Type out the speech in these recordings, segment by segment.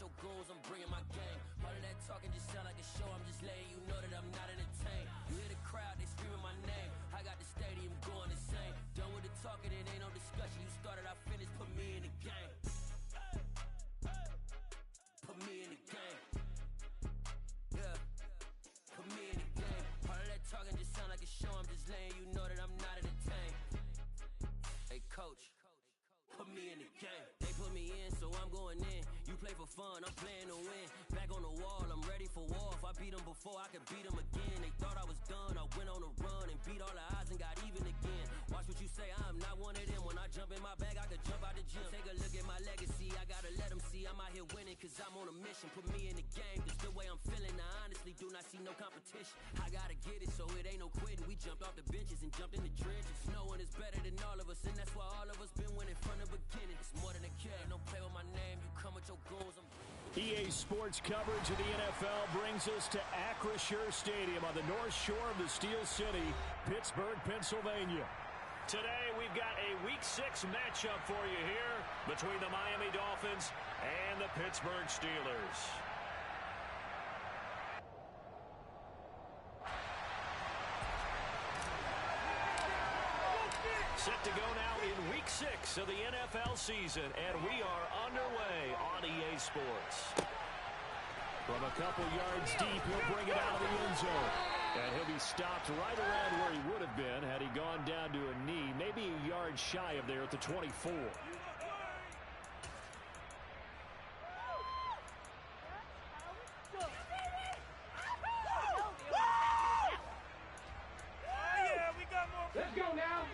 your goons, I'm bringing my gang. All of that talking just sound like a show, I'm just letting you know that I'm not entertained. You hear the crowd, they screaming my name. I got the stadium going insane. Done with the talking, it ain't no discussion. You started, I finished, put me in the game. Put me in the game. Yeah. Put me in the game. All of that talking just sound like a show, I'm just letting you know that I'm not entertained. Hey, coach. Put me in the game. They put me in, so I'm going in. You play for fun, I'm playing to win. Back on the wall, I'm ready for war. If I beat them before, I could beat them again. They thought I was done, I went on a run and beat all the odds and got even again. Watch what you say, I'm not one of them. When I jump in my bag, I could jump out the gym. Take a look at my legacy, I gotta let them see I'm out here winning, cause I'm on a mission. Put me in the game, cause the way I'm feeling, I honestly do not see no competition. I gotta get it, so it ain't no quitting. We jumped off the benches and jumped in the trenches. No one is better than all of us, and that's why all of us been winning from the beginning. It's more than a game, don't play with my name. You come with your goons, EA Sports coverage of the NFL brings us to Acrisure Stadium on the north shore of the Steel City, Pittsburgh, Pennsylvania. Today, we've got a Week 6 matchup for you here between the Miami Dolphins and the Pittsburgh Steelers. Set to go now in Week 6 of the NFL season, and we are underway on EA Sports. From a couple yards deep, he'll bring it out of the end zone. And he'll be stopped right around where he would have been had he gone down to a knee, maybe a yard shy of there at the 24. Let's go now.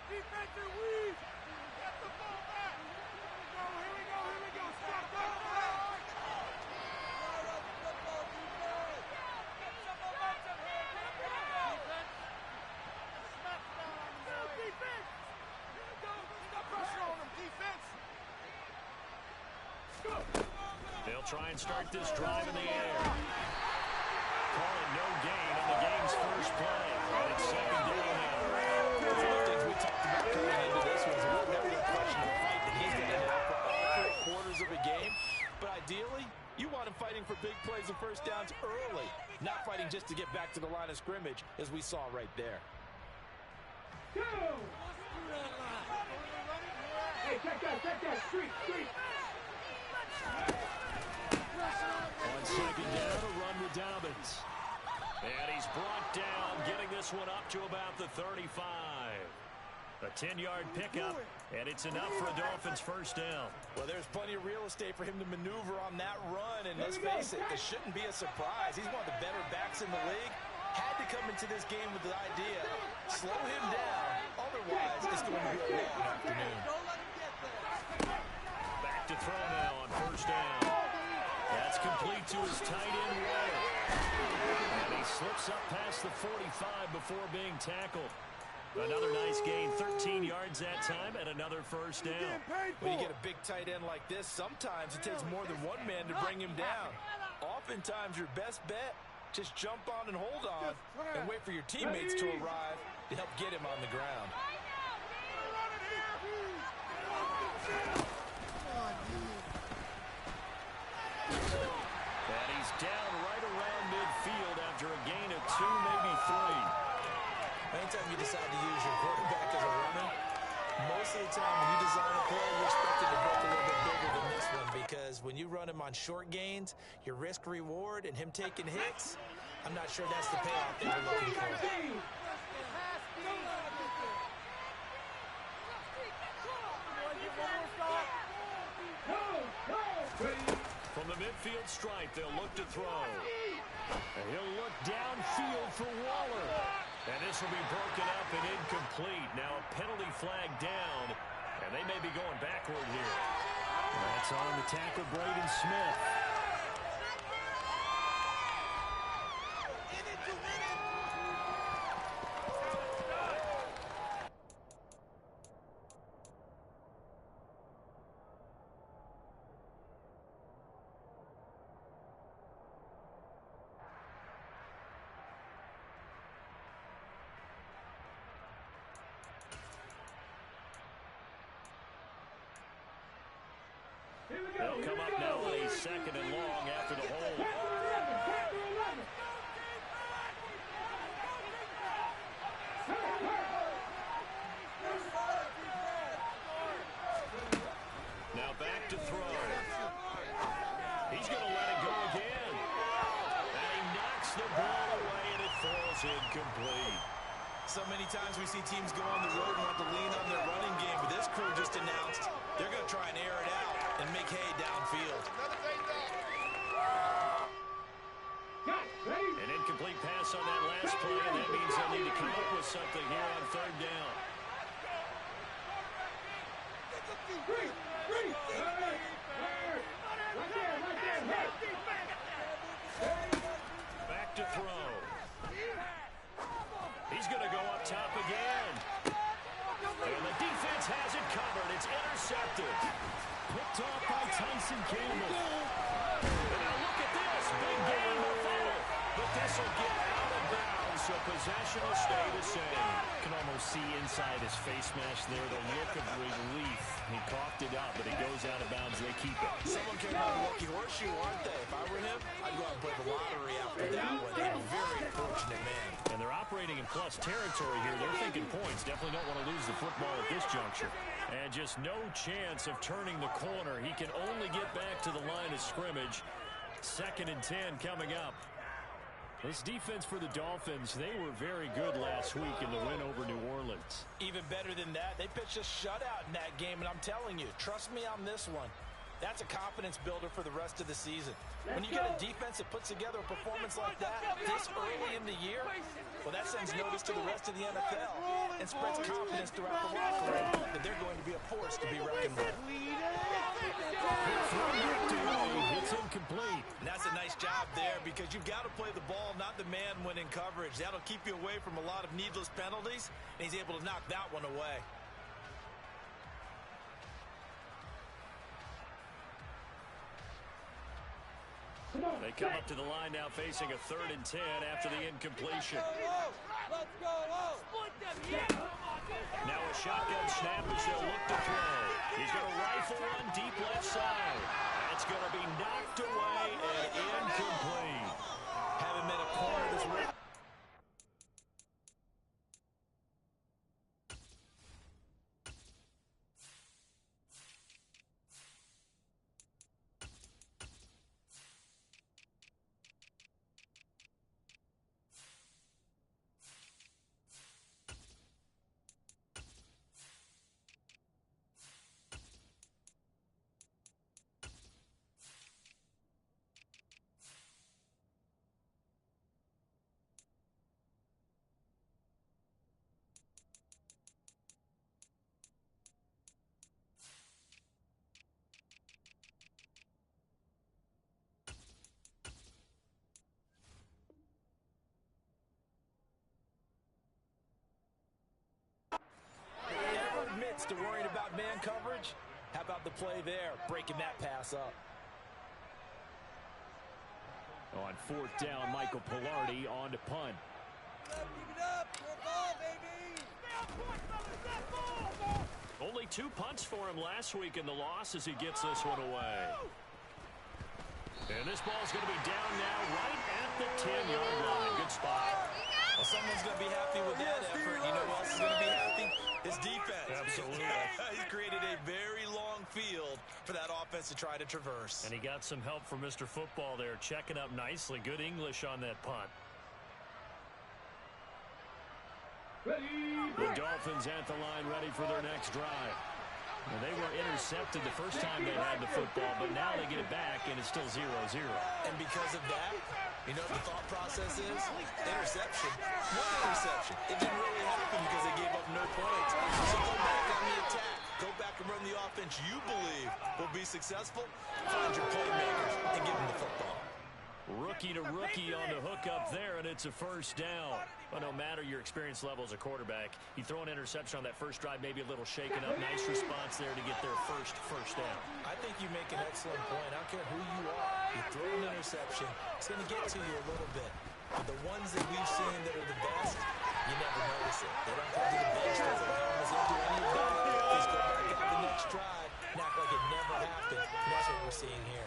Defensive weave. Get the ball back. Here we go. Stop that. Football defense. Get some momentum here. Defense. Smack down on them. Defense. Here we go. Stop pressure on them. Defense. Go. They'll try and start this drive in the air. Call it no gain on the game's first play. And it's second down now. One of the things we talked about coming into this was we're never going to question the fight that he's going to have for all 4 quarters of a game. But ideally, you want him fighting for big plays and first downs early, not fighting just to get back to the line of scrimmage, as we saw right there. Go! Hey, check that. Street. On second down, a run with Dobbins. And he's brought down, getting this one up to about the 35. A 10-yard pickup, and it's enough for a Dolphins first down. Well, there's plenty of real estate for him to maneuver on that run, and let's face it, this shouldn't be a surprise. He's one of the better backs in the league. Had to come into this game with the idea, slow him down, otherwise it's going to be a long afternoon. Back to throw now on first down. That's complete to his tight end, Waller. And he slips up past the 45 before being tackled. Another nice gain, 13 yards that time, and another first down. When you get a big tight end like this, sometimes it takes more than one man to bring him down. Oftentimes, your best bet, just jump on and hold on and wait for your teammates to arrive to help get him on the ground. And he's down right around midfield after a gain of 2, maybe 3. Anytime you decide to use your quarterback as a runner, most of the time when you design a play, you expect it to break a little bit bigger than this one, because when you run him on short gains, your risk-reward and him taking hits, I'm not sure that's the payoff that you're looking for. From the midfield stripe, they'll look to throw. And he'll look downfield for Waller. And this will be broken up and incomplete. Now a penalty flag down, and they may be going backward here. That's on the tackle, Braden Smith. They'll come up now on a 2nd and long after the hold. Now back to throw. He's going to let it go again. And he knocks the ball away, and it falls incomplete. So many times we see teams go on the road and want to lean on their running game, but this crew just announced they're going to try and air it out and make hay downfield. An incomplete pass on that last play, and that means they'll need to come up with something here on 3rd down. Back to throw. He's going to go up top again. And the defense has it covered. It's intercepted. Picked off by Tyson Campbell. And now look at this. Big game to follow. But this will get out of bounds, so possession will stay the same. You can almost see inside his face mask there the look of relief. He coughed it out, but it goes out of bounds. They keep it. Someone came out of Lucky Horseshoe, aren't they? If I were him, I'd go out and play the lottery after that one. A very fortunate man. And they're operating in plus territory here. They're thinking points. Definitely don't want to lose the football at this juncture. And just no chance of turning the corner. He can only get back to the line of scrimmage. 2nd and 10 coming up. This defense for the Dolphins, they were very good last week in the win over New Orleans. Even better than that, they pitched a shutout in that game, and I'm telling you, trust me on this one. That's a confidence builder for the rest of the season. When you get a defense that puts together a performance like that this early in the year, well, that sends notice to the rest of the NFL and spreads confidence throughout the locker room that they're going to be a force to be reckoned with. It's incomplete. And that's a nice job there because you've got to play the ball, not the man when in coverage. That'll keep you away from a lot of needless penalties, and he's able to knock that one away. They come up to the line now facing a 3rd and 10 after the incompletion. Let's go. Now a shotgun snap as they'll look to throw. He's going to rifle one deep left side. That's going to be knocked away and incomplete. Haven't been a corner this week. To worrying about man coverage? How about the play there, breaking that pass up? On 4th down, Michael Pilardi on to punt. Only 2 punts for him last week in the loss as he gets this one away. And this ball's going to be down now right at the 10-yard line. Good spot. Well, someone's going to be happy with that effort. You know who else is going to be happy? His defense. Absolutely. He's created a very long field for that offense to try to traverse. And he got some help from Mr. Football there, checking up nicely. Good English on that punt. The Dolphins at the line ready for their next drive. Well, they were intercepted the first time they had the football, but now they get it back, and it's still 0-0. And because of that, you know what the thought process is? Interception. One interception. It didn't really happen because they gave up no points. So go back on the attack. Go back and run the offense you believe will be successful. Find your playmakers and give them the football. Rookie to rookie on the hook up there, and it's a 1st down. But no matter your experience level as a quarterback, you throw an interception on that first drive, maybe a little shaken up. Nice response there to get their first down. I think you make an excellent point. I don't care who you are. You throw an interception, it's going to get to you a little bit. But the ones that we've seen that are the best, you never notice it. They don't come to the bench, throw their helmets, they don't do any of that. Just go back out the next drive and act like it never happened. And that's seeing here.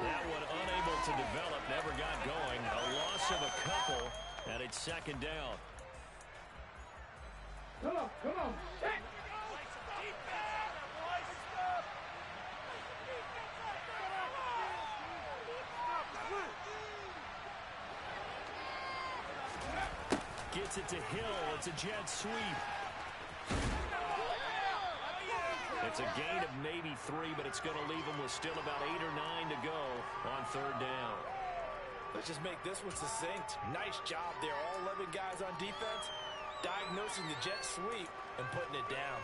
That one unable to develop, never got going. A loss of a couple, and it's second down. Come on, come on. Hey. Gets it to Hill. It's a jet sweep. It's a gain of maybe 3, but it's going to leave him with still about 8 or 9 to go on third down. Let's just make this one succinct. Nice job there. All 11 guys on defense diagnosing the jet sweep and putting it down.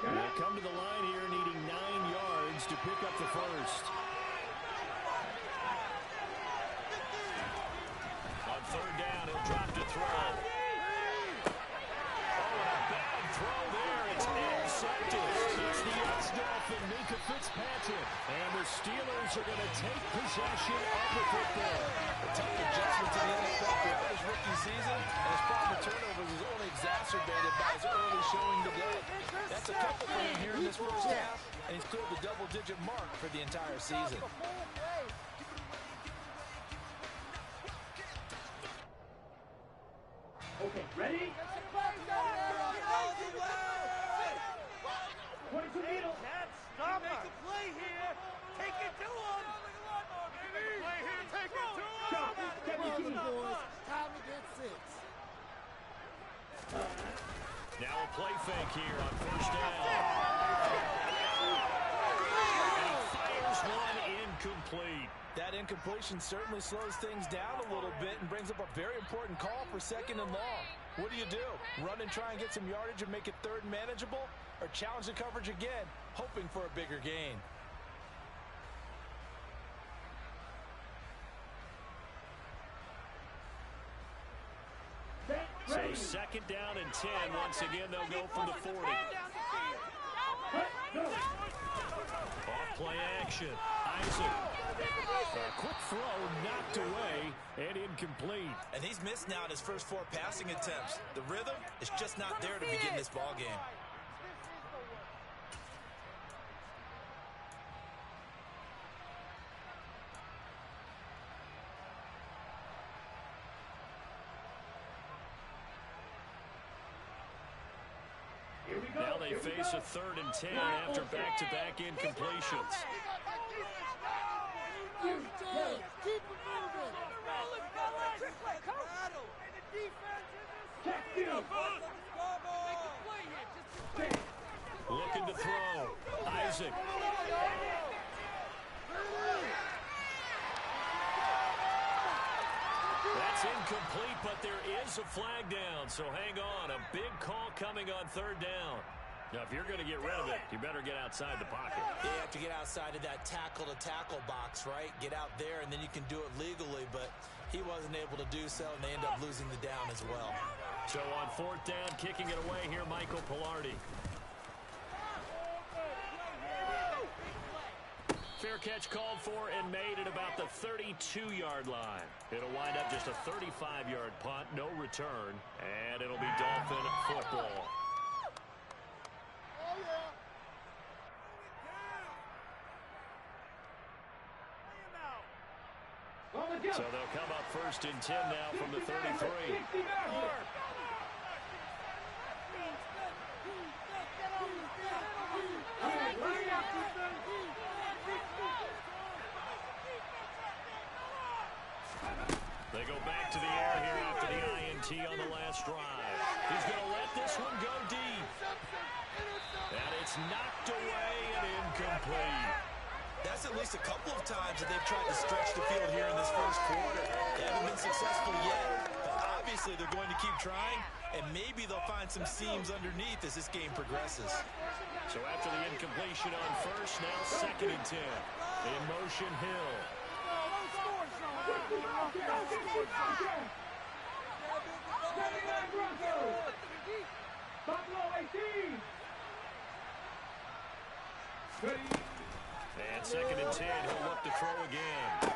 They'll come to the line here needing 9 yards to pick up the first. On third down, he'll drop to throw. Oh, and a bad throw there. It's intercepted. It's the ex-Dolphin, Minka Fitzpatrick. And the Steelers are going to take possession of the football. A tough adjustment to the NFL throughout his rookie season, and his problem with turnovers is only exacerbated by his early showing today. That's a couple for him here in this first half, and he's cleared the double-digit mark for the entire season. Okay, ready? 22 needles. Can't stop her. Make a play here. Take it to him. Play here. Take it to him. Shot. 17. Boys, time to get 6. Now a play fake here on first down. And he fires one incomplete. That incompletion certainly slows things down a little bit and brings up a very important call for second and long. What do? Run and try and get some yardage and make it third and manageable? Or challenge the coverage again, hoping for a bigger gain? So second down and 10. Once again, they'll go from the 40. Off play action. Isaac. A quick throw knocked away and incomplete. And he's missed now his first 4 passing attempts. The rhythm is just not there to begin this ball game. Now they face a third and 10 after back-to-back incompletions. Keep it moving. Looking to throw. Isaac. That's incomplete, but there is a flag down, so hang on. A big call coming on third down. Now, if you're going to get rid of it, you better get outside the pocket. You have to get outside of that tackle-to-tackle box, right? Get out there, and then you can do it legally, but he wasn't able to do so, and they end up losing the down as well. So on fourth down, kicking it away here, Michael Pilardi. Fair catch called for and made at about the 32-yard line. It'll wind up just a 35-yard punt, no return, and it'll be Dolphin football. So they'll come up first and 10 now from the 33. They go back to the air here after the INT on the last drive. He's going to let this one go deep. And it's knocked away and incomplete. That's at least a couple of times that they've tried to stretch the field here in this first quarter. They haven't been successful yet, but obviously they're going to keep trying, and maybe they'll find some seams underneath as this game progresses. So after the incompletion on first, now second and 10. In motion, Hill. And second and 10, he'll look to throw again.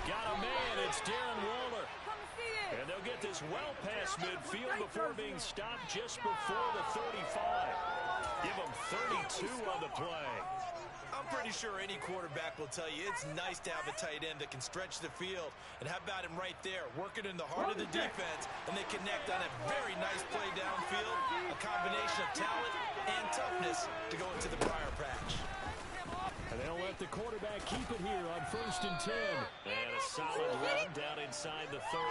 Got a man. It's Darren Waller. And they'll get this well past midfield before being stopped just before the 35. Give them 32 on the play. I'm pretty sure any quarterback will tell you it's nice to have a tight end that can stretch the field. And how about him right there, working in the heart of the defense, and they connect on a very nice play downfield, a combination of talent and toughness to go into the briar patch. And they'll let the quarterback keep it here on 1st and 10. And a solid run down inside the 30.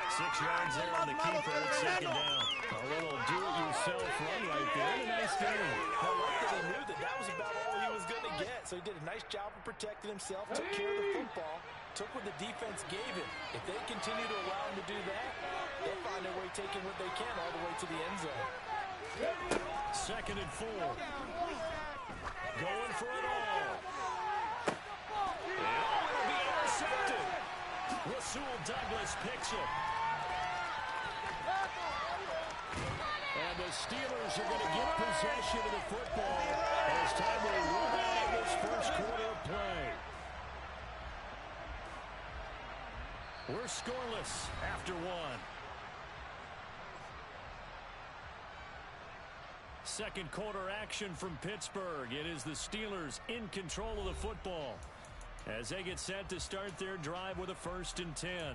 6 yards there on the keeper at 2nd down. A little do-it-yourself run right there. And a nice game. I like that he knew that was about all he was going to get. So he did a nice job of protecting himself, took care of the football, took what the defense gave him. If they continue to allow him to do that, they'll find their way taking what they can all the way to the end zone. 2nd and 4. Going for it all. And it'll be intercepted. Rasul Douglas picks it. And the Steelers are going to get possession of the football as time will run out of this first quarter of play. We're scoreless after 1. 2nd quarter action from Pittsburgh. It is the Steelers in control of the football as they get set to start their drive with a 1st and 10.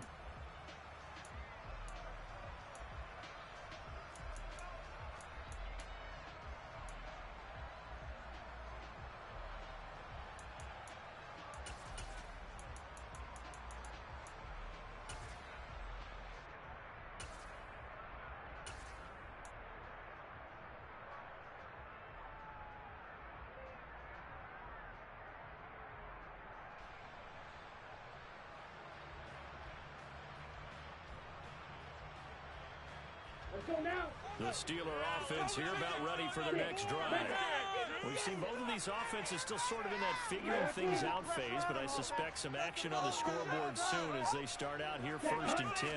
Let's go now. The Steeler offense here about ready for their next drive. We've seen both of these offenses still sort of in that figuring things out phase, but I suspect some action on the scoreboard soon as they start out here 1st and 10.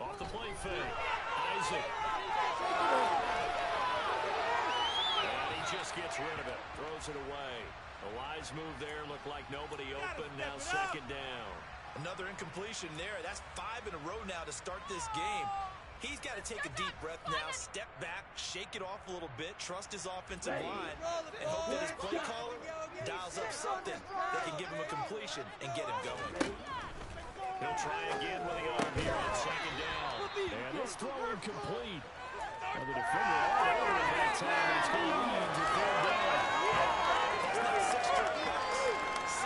Off the play fake. Isaac. And he just gets rid of it. Throws it away. A wise move there. Looked like nobody open. Now 2nd down. Another incompletion there. That's 5 in a row now to start this game. He's got to take a deep breath now, step back, shake it off a little bit, trust his offensive line, and hope that his play caller dials up something that can give him a completion and get him going. He'll try again with the arm here on 2nd down. And this throw incomplete. And the defender all over it that time. It's going to lead to 3rd down. That's not 6 dropbacks,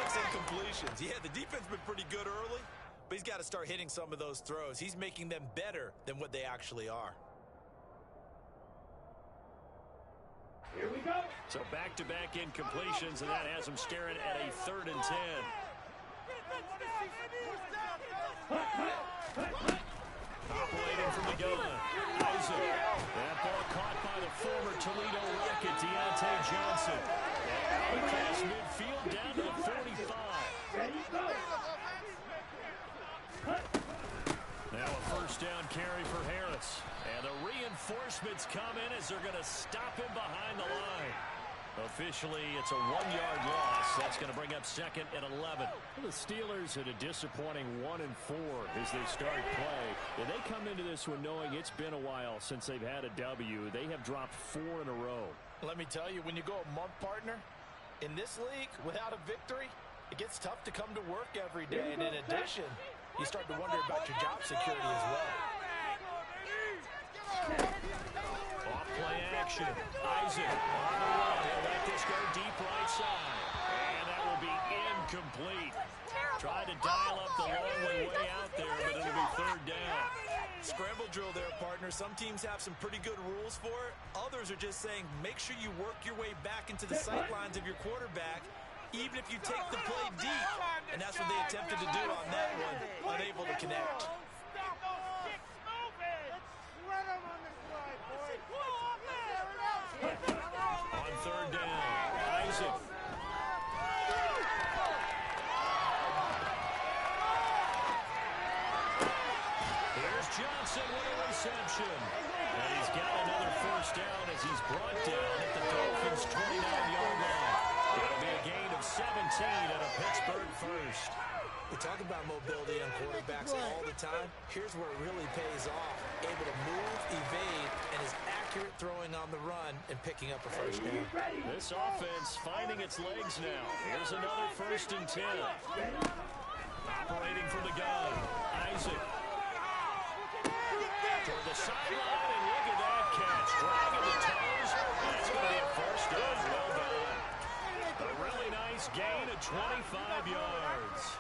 6 incompletions. Yeah, the defense been pretty good early, but he's got to start hitting some of those throws. He's making them better than what they actually are. Here we go. So back-to-back incompletions, and that has him staring at a 3rd and 10. Operating from the gun. Isaac. That ball caught by the former Toledo Rocket, Deontay Johnson. And across midfield down to the 45. Ready, go. Now a 1st down carry for Harris. And the reinforcements come in as they're going to stop him behind the line. Officially, it's a 1-yard loss. That's going to bring up 2nd and 11. The Steelers at a disappointing 1-4 as they start play. And they come into this one knowing it's been a while since they've had a W. They have dropped 4 in a row. Let me tell you, when you go a month, partner, in this league, without a victory, it gets tough to come to work every day. And in addition, you start to wonder about your job security as well. Off play action. Isaac on the run. He'll let this go deep right side. And that will be incomplete. Tried to dial up the long way out there, but it'll be 3rd down. Scramble drill there, partner. Some teams have some pretty good rules for it. Others are just saying make sure you work your way back into the sight lines of your quarterback, even if you take the play deep. And that's what they attempted to do on that one, unable to connect. On 3rd down, Isaac. Here's Johnson with a reception. And he's got another 1st down as he's brought down at the Dolphins' 29-yard line. It'll be a gain of 17 and a Pittsburgh 1st. We talk about mobility on quarterbacks all the time. Here's where it really pays off. Able to move, evade, and is accurate throwing on the run and picking up a first down. This offense finding its legs now. Here's another 1st and 10. Operating from the gun. Isaac. Toward the sideline, and look at that catch. Dragging the toes. That's going to be a first down. Well done. A really nice gain of 25 yards.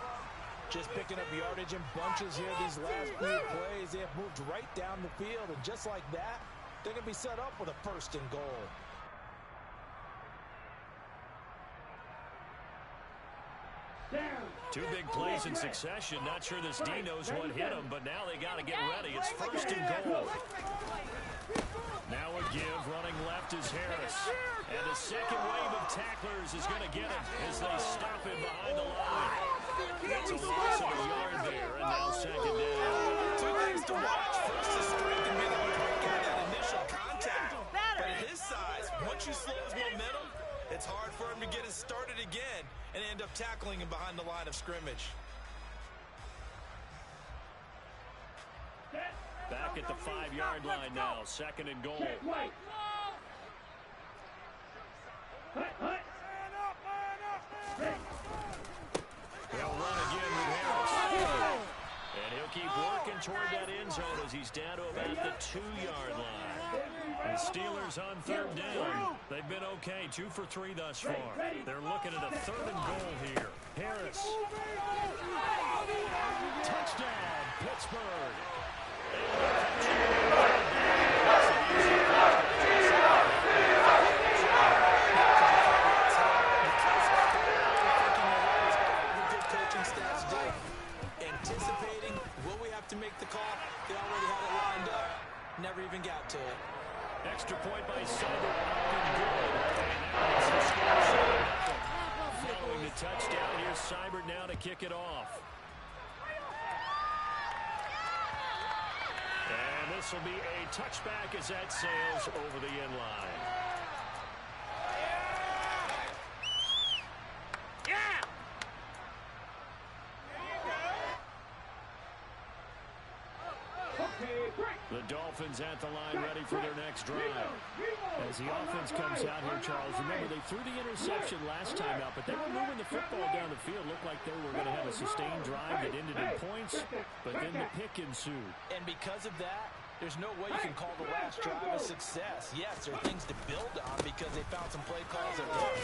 Just picking up yardage in bunches here these last few plays. They have moved right down the field, and just like that, they're going to be set up with a 1st and goal. Two big plays in succession. Not sure this D knows what hit him, but now they got to get ready. It's 1st and goal. Now a give. Running left is Harris. And a second wave of tacklers is going to get him as they stop him behind the line. That's a loss of a yard there, and now 2nd down. Two things to watch. First is strength and maybe break out that initial contact. But at his size, once you slow his momentum, it's hard for him to get it started again and end up tackling him behind the line of scrimmage. Back at the 5-yard line now. 2nd and goal. They'll run again with Harris. And he'll keep working toward that end zone as he's down to about the 2-yard line. The Steelers on 3rd down. They've been okay, 2 for 3 thus far. They're looking at a 3rd and goal here. Harris. Touchdown, Pittsburgh. Anticipating, will we have to make the call? They already had it lined up. Never even got to it. Extra point by Seibert. And following the touchdown, here's Seibert now to kick it off. And this will be a touchback as that sails over the end line. The Dolphins at the line ready for their next drive. As the offense comes out here, Charles, remember they threw the interception last time out, but they were moving the football down the field. Looked like they were going to have a sustained drive that ended in points, but then the pick ensued. And because of that, there's no way you can call the last drive a success. Yes, there are things to build on because they found some play calls that worked.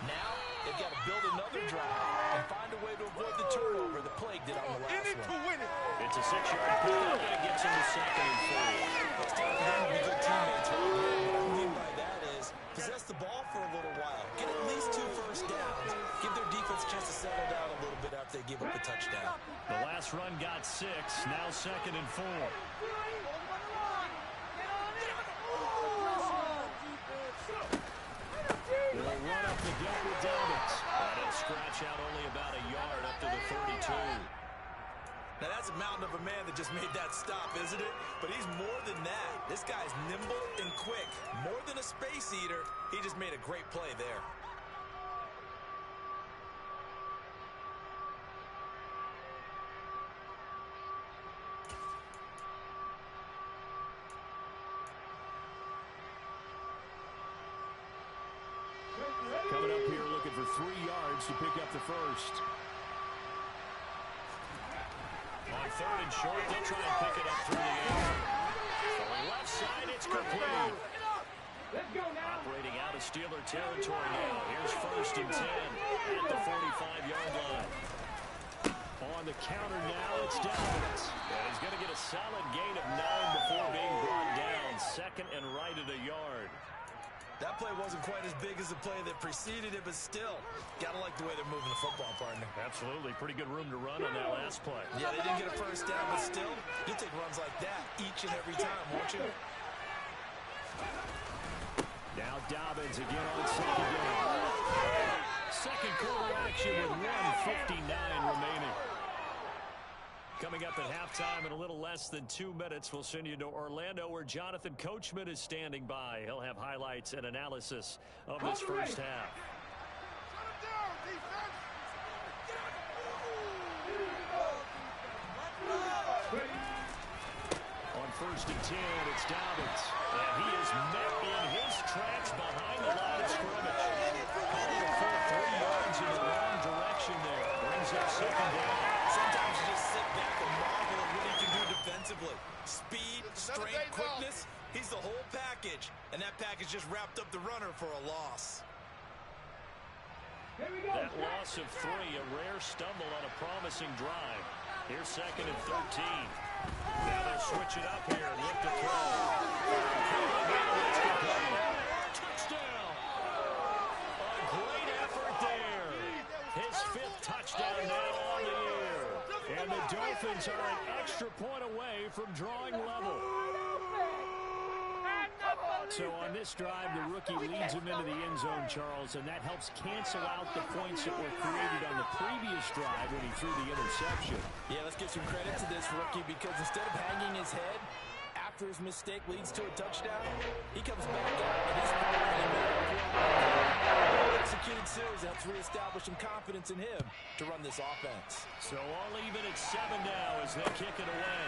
Now, they've got to build another drive and find a way to avoid the turnover that plagued it on the last one. It's a 6-yard punt that gets him to 2nd and 4. It's time for them to be good teammates right here. What I mean by that is possess the ball for a little while. Get at least 2 first downs. Give their defense a chance to settle down a little bit after they give up a touchdown. The last run got 6. Now 2nd and 4. They'll run up the gut with Dobbins. And he'll scratch out only about a yard up to the 32. Now, that's a mountain of a man that just made that stop, isn't it? But he's more than that. This guy's nimble and quick. More than a space eater, he just made a great play there. Coming up here looking for 3 yards to pick up the first. On 3rd and short, they'll try and pick it up through the air. On the left side, it's complete. Operating out of Steeler territory now. Here's 1st and 10 at the 45-yard line. On the counter now, it's Dobbins. And he's going to get a solid gain of 9 before being brought down. 2nd and right at a yard. That play wasn't quite as big as the play that preceded it, but still, gotta like the way they're moving the football, partner. Absolutely. Pretty good room to run on that last play. Yeah, they didn't get a first down, but still, you'll take runs like that each and every time, won't you? Now Dobbins again on 2nd down. Second quarter action with 1:59 remaining. Coming up at halftime in a little less than 2 minutes, we'll send you to Orlando where Jonathan Coachman is standing by. He'll have highlights and analysis of this first half. Shut him down, defense! first and 10. It's Dobbins. And he is met in his tracks behind the line of scrimmage. Called a full 3 yards in the wrong direction there. Brings up second down. Sometimes you just sit back and marvel at what he can do defensively. Speed, strength, quickness. He's the whole package. And that package just wrapped up the runner for a loss. That loss of 3, a rare stumble on a promising drive. Here's second and 13. Now they'll switch it up here and look to throw. Touchdown! A great effort there. His 5th touchdown now on the year. And the Dolphins are an extra point away from drawing level. So on this drive, the rookie leads him into the end zone, Charles, and that helps cancel out the points that were created on the previous drive when he threw the interception. Yeah, let's give some credit to this rookie because instead of hanging his head after his mistake leads to a touchdown, he comes back out and he's executed series helps reestablish some confidence in him to run this offense. So all even at 7 now as they kick it away.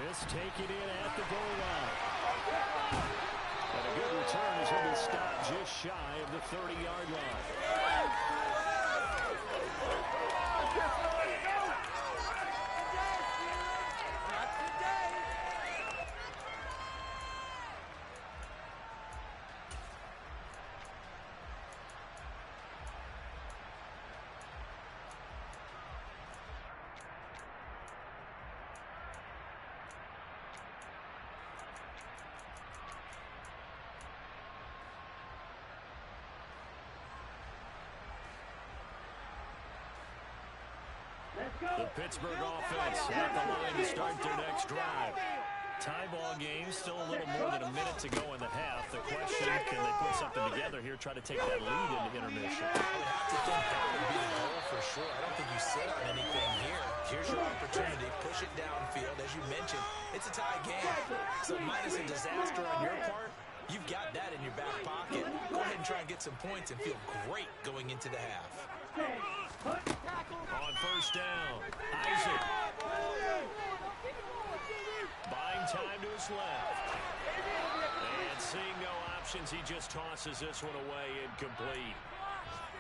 This take it in at the goal line. And a good return as he'll be stopped just shy of the 30-yard line. The Pittsburgh offense at the line to start their next drive. Tie ball game, still a little more than a minute to go in the half. The question, can they put something together here, try to take that lead into intermission? I would have to think that would be the goal for sure. I don't think you sit on anything here. Here's your opportunity. Push it downfield. As you mentioned, it's a tie game. So minus a disaster on your part, you've got that in your back pocket. Go ahead and try and get some points and feel great going into the half. On first down, Isaac. Buying time to his left. And seeing no options, he just tosses this one away incomplete.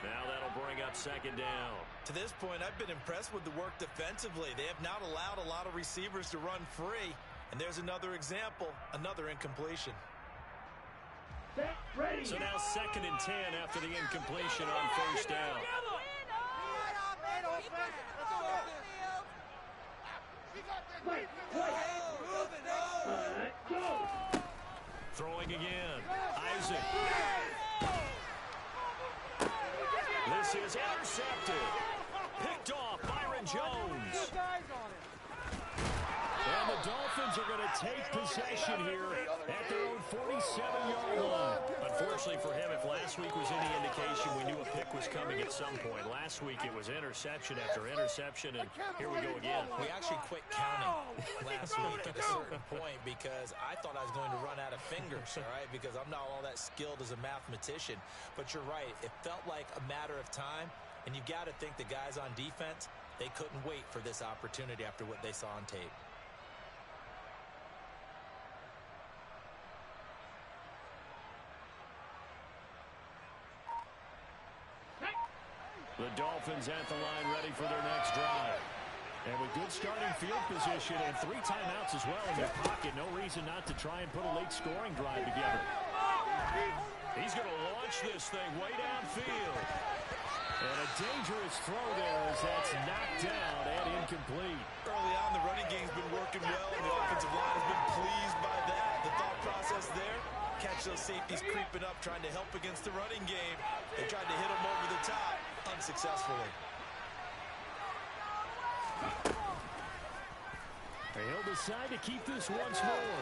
Now that'll bring up second down. To this point, I've been impressed with the work defensively. They have not allowed a lot of receivers to run free. And there's another example, another incompletion. So now second and 10 after the incompletion on first down. Throwing again. Isaac. This is intercepted. Picked off Byron Jones. And the Dolphins are going to take possession here at their own 47-yard line. Unfortunately for him, if last week was any indication, we knew a pick was coming at some point. Last week it was interception after interception, and here we go again. We actually quit counting last week at a certain point because I thought I was going to run out of fingers, all right, because I'm not all that skilled as a mathematician. But you're right. It felt like a matter of time, and you've got to think the guys on defense, they couldn't wait for this opportunity after what they saw on tape. The Dolphins at the line ready for their next drive. And with good starting field position and 3 timeouts as well in their pocket, no reason not to try and put a late scoring drive together. He's going to launch this thing way downfield. And a dangerous throw there as that's knocked down and incomplete. Early on, the running game's been working well, and the offensive line has been pleased by that. The thought process there, catch those safeties creeping up, trying to help against the running game. They tried to hit them over the top, unsuccessfully. He'll decide to keep this once more.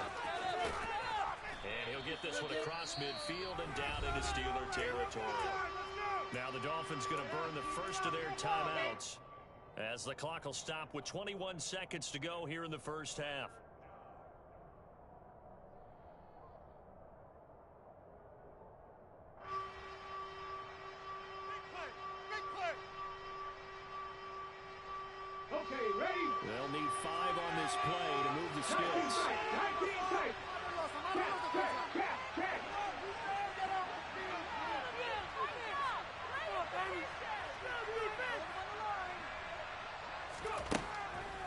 And he'll get this one across midfield and down into Steeler territory. Now the Dolphins going to burn the first of their timeouts as the clock will stop with 21 seconds to go here in the first half. Okay, ready? They'll need 5 on this play to move the sticks.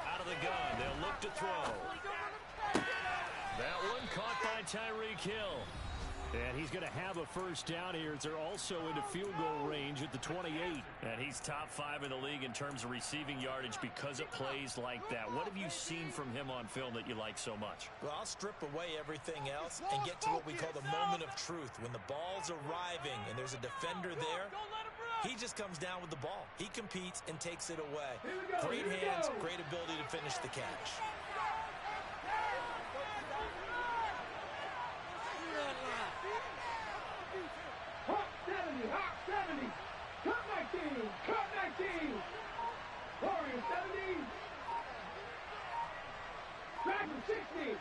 Out of the gun, they'll look to throw. That one caught by Tyreek Hill. And he's going to have a first down here as they're also into field goal range at the 28. And he's top 5 in the league in terms of receiving yardage because of plays like that. What have you seen from him on film that you like so much? Well, I'll strip away everything else and get to what we call the moment of truth. When the ball's arriving and there's a defender there, he just comes down with the ball. He competes and takes it away. Great hands, great ability to finish the catch. Hot 70. Cut 19. Cut 19. Warrior 70. Dragon 60.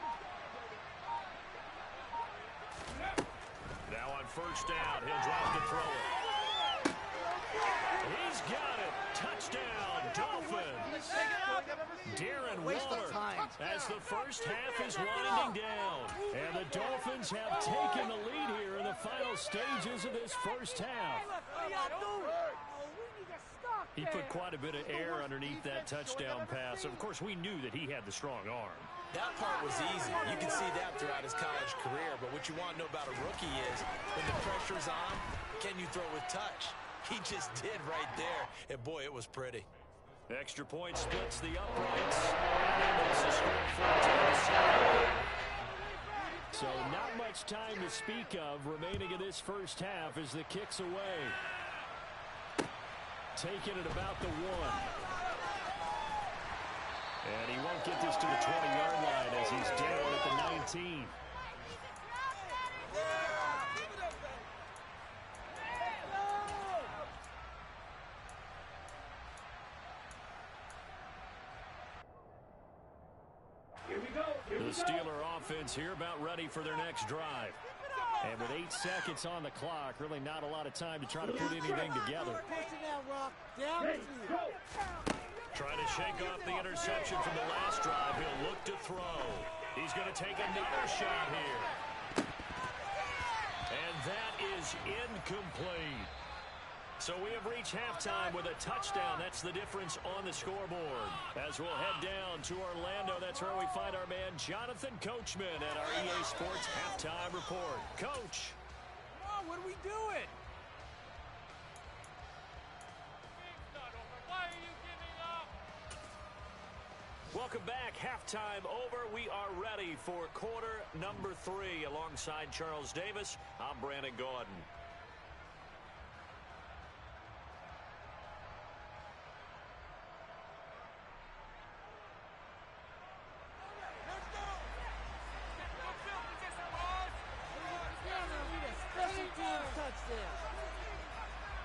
Now on first down, he'll drop to throw it. He's got it. Touchdown, Dolphins. Darren Waller as the first half is winding down. And the Dolphins have taken the lead here in the final stages of this first half. He put quite a bit of air underneath that touchdown pass. Of course, we knew that he had the strong arm. That part was easy. You can see that throughout his college career. But what you want to know about a rookie is when the pressure's on, can you throw with touch? He just did right there. And, boy, it was pretty. Extra point splits the uprights. And makes the score 14-7. So not much time to speak of remaining in this first half as the kick's away. Taking it about the 1. And he won't get this to the 20-yard line as he's down at the 19. The Steeler offense here about ready for their next drive. And with 8 seconds on the clock, really not a lot of time to try to put anything together. Trying to shake off the interception from the last drive. He'll look to throw. He's going to take another shot here. And that is incomplete. So we have reached halftime with a touchdown. That's the difference on the scoreboard. As we'll head down to Orlando, that's where we find our man Jonathan Coachman at our EA Sports Halftime Report. Coach. Come on, what are we doing? Why are you giving up? Welcome back. Halftime over. We are ready for quarter number 3. Alongside Charles Davis, I'm Brandon Gordon.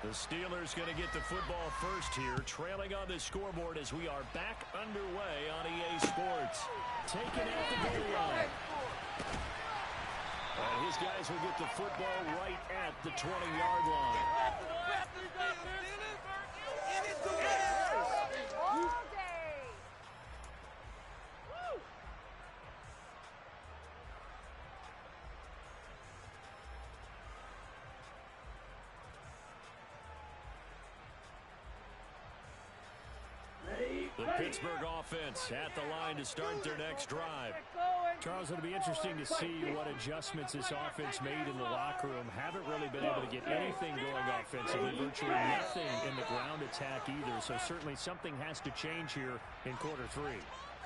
The Steelers going to get the football first here, trailing on the scoreboard as we are back underway on EA Sports. Taken at the goal line. And his guys will get the football right at the 20-yard line. The Pittsburgh offense at the line to start their next drive. Charles, it'll be interesting to see what adjustments this offense made in the locker room. Haven't really been able to get anything going offensively, virtually nothing in the ground attack either. So certainly something has to change here in quarter 3.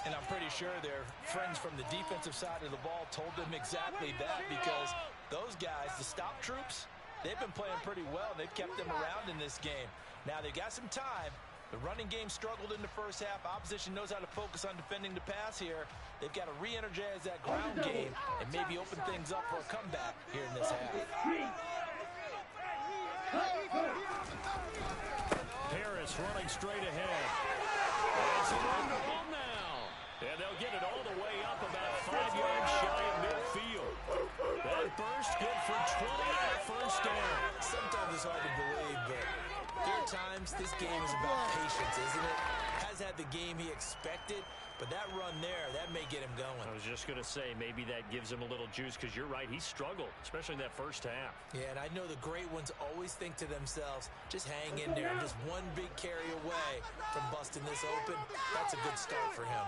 And I'm pretty sure their friends from the defensive side of the ball told them exactly that, because those guys, the stop troops, they've been playing pretty well. They've kept them around in this game. Now they've got some time. The running game struggled in the first half. Opposition knows how to focus on defending the pass here. They've got to re-energize that ground game and maybe open things up for a comeback here in this half. Harris running straight ahead. It's a run the ball now. And they'll get it all the way up about 5 yards shy of midfield. That burst good for 20 on a first down. Sometimes it's hard to believe, but there are times this game is about patience, isn't it? Has has had the game he expected, but that run there, that may get him going. I was just going to say, maybe that gives him a little juice, because you're right, he struggled, especially in that first half. Yeah, and I know the great ones always think to themselves, just hang in there. I'm just one big carry away from busting this open. That's a good start for him.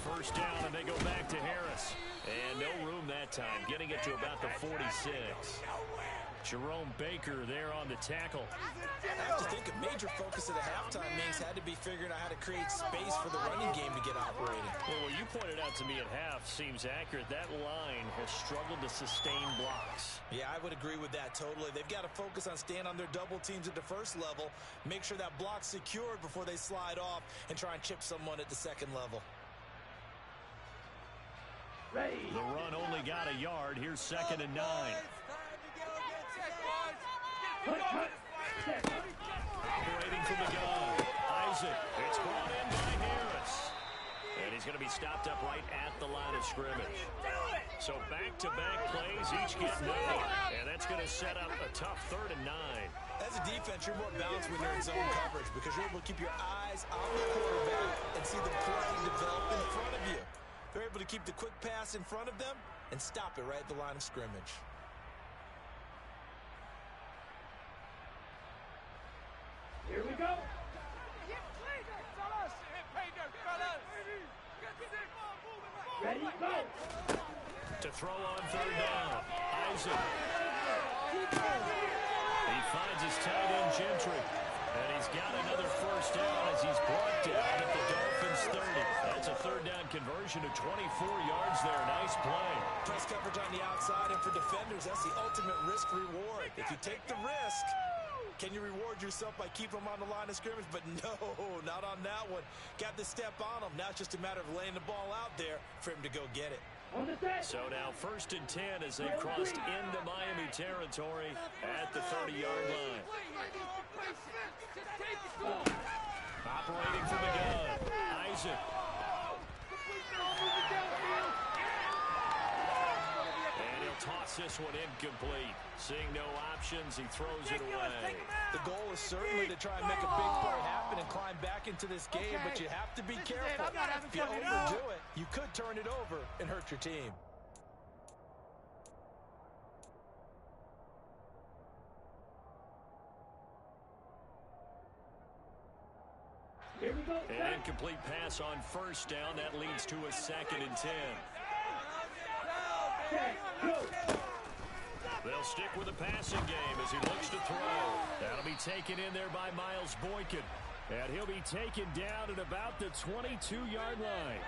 First down, and they go back to Harris. And no room that time, getting it to about the 46. Jerome Baker there on the tackle. I have to think a major focus of the halftime means had to be figuring out how to create space for the running game to get operating. Well, what you pointed out to me at half seems accurate. That line has struggled to sustain blocks. Yeah, I would agree with that totally. They've got to focus on staying on their double teams at the first level, make sure that block's secured before they slide off and try and chip someone at the second level. The run only got a yard. Here's 2nd and 9. Operating from the gun. Isaac. It's brought in by Harris. And he's going to be stopped up right at the line of scrimmage. So back-to-back plays, each get 9. And that's going to set up a tough 3rd and 9. As a defense, you're more balanced when you're in zone coverage because you're able to keep your eyes on the quarterback and see the play develop in front of you. They're able to keep the quick pass in front of them and stop it right at the line of scrimmage. Here we go. Ready, go. To throw on 3rd down. Isaac. He finds his tight end, Gentry. And he's got another first down as he's brought down at the Dolphins' 30. That's a 3rd down conversion to 24 yards there. Nice play. Press coverage on the outside, and for defenders, that's the ultimate risk-reward. If you take the risk, can you reward yourself by keeping them on the line of scrimmage? But no, not on that one. Got to step on them. Now it's just a matter of laying the ball out there for him to go get it. So now 1st and 10 as they've crossed into Miami territory at the 30-yard line. Operating from the gun. Isaac. And he'll toss this one incomplete. Seeing no options, he throws it away. The goal is certainly to try and make a big play happen and climb back into this game, but you have to be careful. If you overdo it, you could turn it over and hurt your team. Here we go. An incomplete pass on 1st down. That leads to a 2nd and 10. They'll stick with the passing game as he looks to throw. That'll be taken in there by Miles Boykin. And he'll be taken down at about the 22-yard line.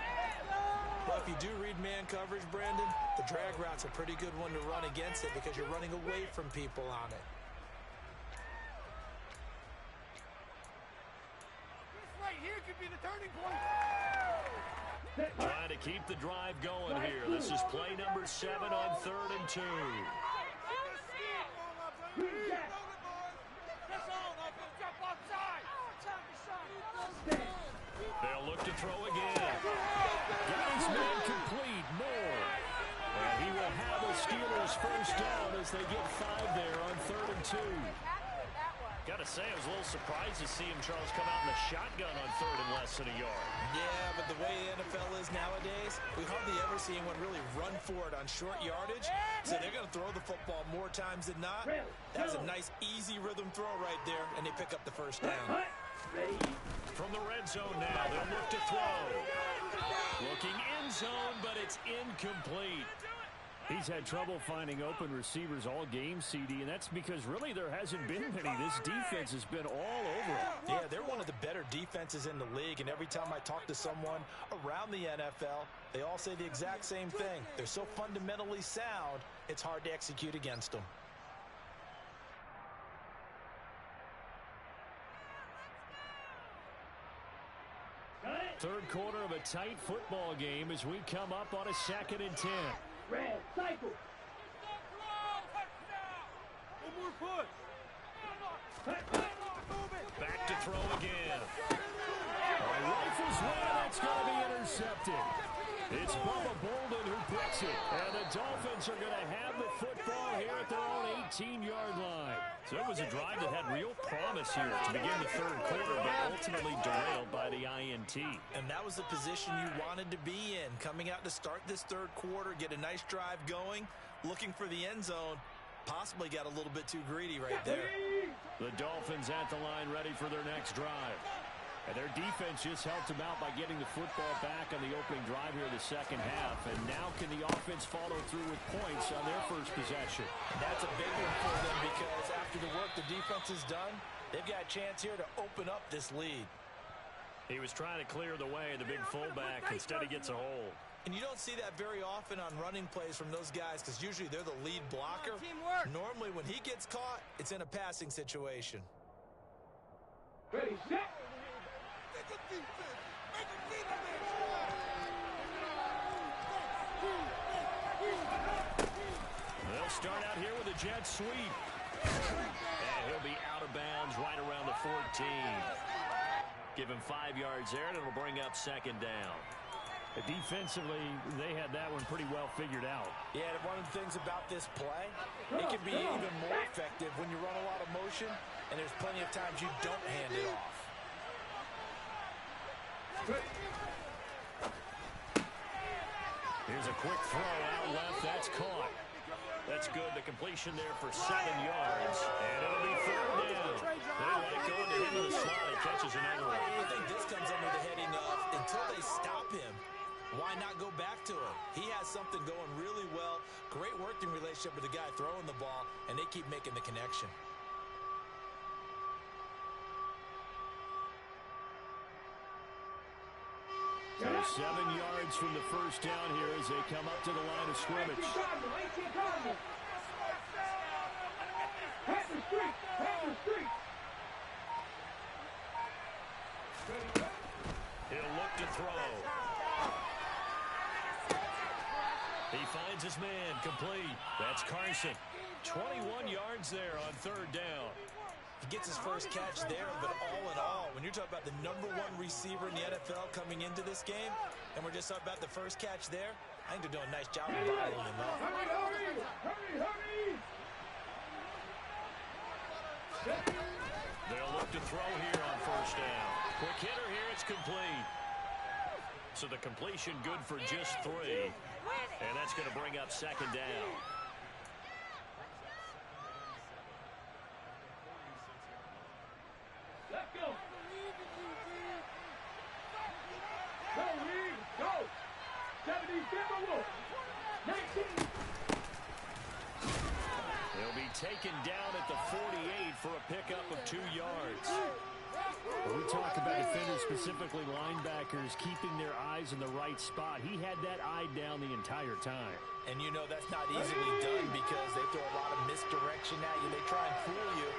Well, if you do read man coverage, Brandon, the drag route's a pretty good one to run against it because you're running away from people on it. Right here could be the turning point. Trying to keep the drive going here. This is play number 7 on 3rd and 2. They'll look to throw again. Got his man complete. Moore. And he will have the Steelers first down as they get 5 there on 3rd and 2. Got to say, I was a little surprised to see him, Charles, come out in the shotgun on 3rd and less than a yard. Yeah, but the way the NFL is nowadays, we hardly ever see anyone really run for it on short yardage. So they're going to throw the football more times than not. That's a nice, easy rhythm throw right there, and they pick up the first down. From the red zone now, they'll look to throw. Looking in zone, but it's incomplete. He's had trouble finding open receivers all game, CD, and that's because really there hasn't been many. This defense has been all over him. Yeah, they're one of the better defenses in the league, and every time I talk to someone around the NFL, they all say the exact same thing. They're so fundamentally sound, it's hard to execute against them. Third quarter of a tight football game as we come up on a 2nd and 10. Red, cycle. One more push. Back to throw again. Rifles one, that's going to be intercepted. It's Bubba Bolden who puts it. And the Dolphins are going to have the football here at their own 18-yard line. So it was a drive that had real promise here to begin the third quarter, but ultimately derailed by the INT. And that was the position you wanted to be in. Coming out to start this third quarter, get a nice drive going, looking for the end zone. Possibly got a little bit too greedy right there. The Dolphins at the line ready for their next drive. And their defense just helped them out by getting the football back on the opening drive here in the second half. And now can the offense follow through with points on their first possession? That's a big one for them because after the work the defense has done, they've got a chance here to open up this lead. He was trying to clear the way, the big fullback. Instead, he gets a hold. And you don't see that very often on running plays from those guys because usually they're the lead blocker. Normally, when he gets caught, it's in a passing situation. Ready, set. They'll start out here with a jet sweep. And he'll be out of bounds right around the 14. Give him 5 yards there, and it'll bring up second down. Defensively, they had that one pretty well figured out. Yeah, and one of the things about this play, it can be even more effective when you run a lot of motion, and there's plenty of times you don't hand it off. Here's a quick throw out left. That's caught. That's good. The completion there for 7 yards. And it'll be third down. They let it go into him in the slot. He catches another one. I think this comes under the heading of until they stop him, why not go back to him? He has something going really well. Great working relationship with the guy throwing the ball, and they keep making the connection. So 7 yards from the first down here as they come up to the line of scrimmage. Pass the street. He'll look to throw. He finds his man, complete. That's Carson. 21 yards there on third down. He gets his first catch there, but all in all, when you're talking about the #1 receiver in the NFL coming into this game, and we're just talking about the first catch there, I think they're doing a nice job of bottling him up. Hurry! They'll look to throw here on first down. Quick hitter here, it's complete. So the completion good for just 3. And that's going to bring up second down. Let's go. Go, Reed. Go. 77 Wolf. 19. They'll be taken down at the 48 for a pickup of 2 yards. When we talk about defenders, specifically linebackers, keeping their eyes in the right spot, he had that eye down the entire time. And you know that's not easily done because they throw a lot of misdirection at you. They try and fool you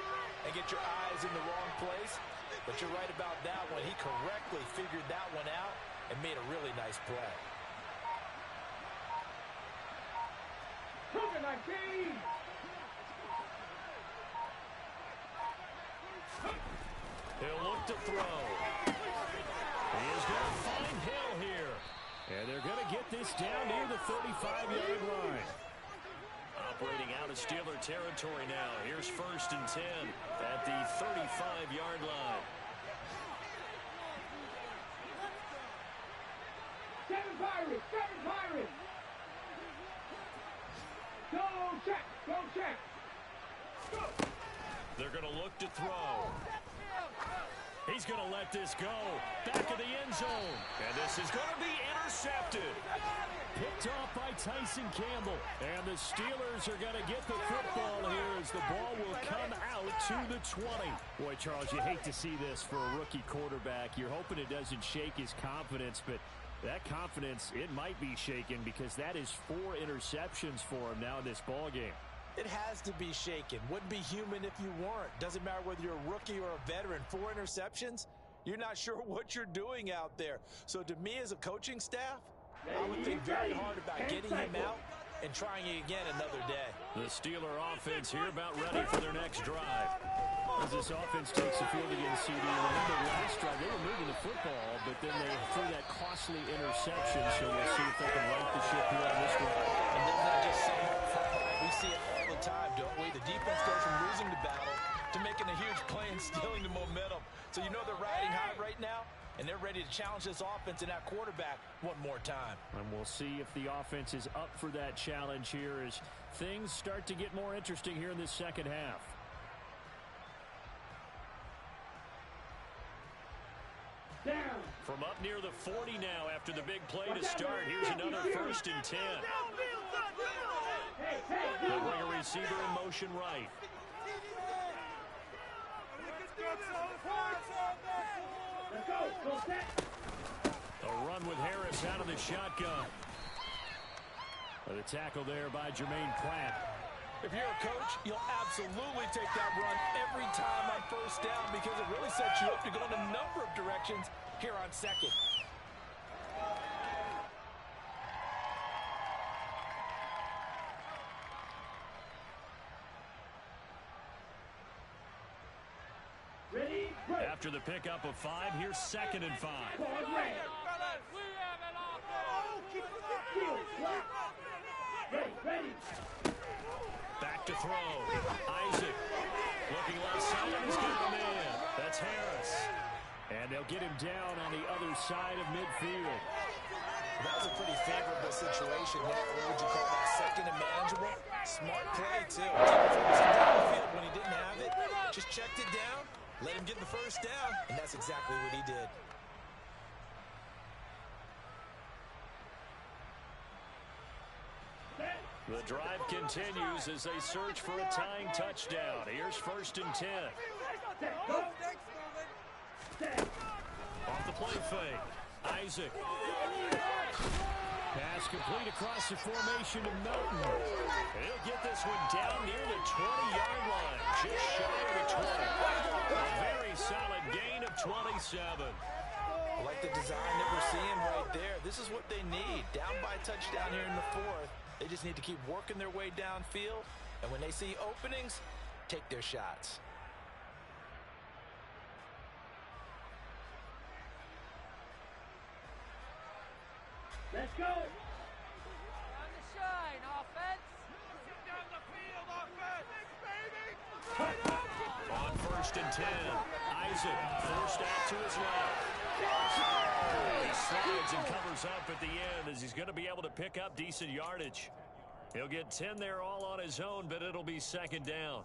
and get your eyes in the wrong place. But you're right about that one. He correctly figured that one out and made a really nice play. Cougar 19. He'll look to throw. He is going to find Hill here. And they're going to get this down near the 35-yard line. Operating out of Steeler territory now. Here's 1st and 10 at the 35-yard line. 7 Pirates. Go check. Go. They're going to look to throw. He's going to let this go. Back of the end zone. And this is going to be intercepted. Picked off by Tyson Campbell. And the Steelers are going to get the football here as the ball will come out to the 20. Boy, Charles, you hate to see this for a rookie quarterback. You're hoping it doesn't shake his confidence, but that confidence, it might be shaken because that is 4 interceptions for him now in this ball game. It has to be shaken. Wouldn't be human if you weren't. Doesn't matter whether you're a rookie or a veteran. 4 interceptions, you're not sure what you're doing out there. So to me as a coaching staff, I would think very hard about getting him out and trying it again another day. The Steeler offense here about ready for their next drive. As this offense takes the field against CD, remember last drive, they were moving the football, but then they threw that costly interception. interceptions, so we'll see if they can right the ship here on this one. And doesn't that just sum up for pride? We see it all the time, don't we? The defense goes from losing the battle to making a huge play and stealing the momentum. So you know they're riding high right now, and they're ready to challenge this offense and that quarterback one more time. And we'll see if the offense is up for that challenge here as things start to get more interesting here in this second half. Down. From up near the 40 now after the big play to start. Here's another 1st and 10. They'll bring a receiver in motion right. Let's go. Go set. A run with Harris out of the shotgun. The tackle there by Jermaine Pratt. If you're a coach, you'll absolutely take that run every time on 1st down because it really sets you up to go in a number of directions here on 2nd. Ready. Break. After the pickup of 5, here's 2nd and 5. Pause red. Field. Block. Ready. Back to throw. Isaac looking left side. He's got a man. That's Harris. And they'll get him down on the other side of midfield. That was a pretty favorable situation there. What would you call that? 2nd and manageable? Smart play, too. He down the field when he didn't have it. Just checked it down, let him get the 1st down, and that's exactly what he did. The drive continues as they search for a tying touchdown. Here's 1st and 10. Off the play fake. Isaac. Pass complete across the formation to Melton. He'll get this one down near the 20-yard line. Just shy of the 20. A very solid gain of 27. I like the design that we're seeing right there. This is what they need. Down by a touchdown here in the 4th. They just need to keep working their way downfield. And when they see openings, take their shots. Let's go. Time to shine, offense. Down the field, offense. Baby. On 1st and 10, Isaac forced out to his left. He slides and covers up at the end as he's going to be able to pick up decent yardage. He'll get 10 there all on his own, but it'll be 2nd down.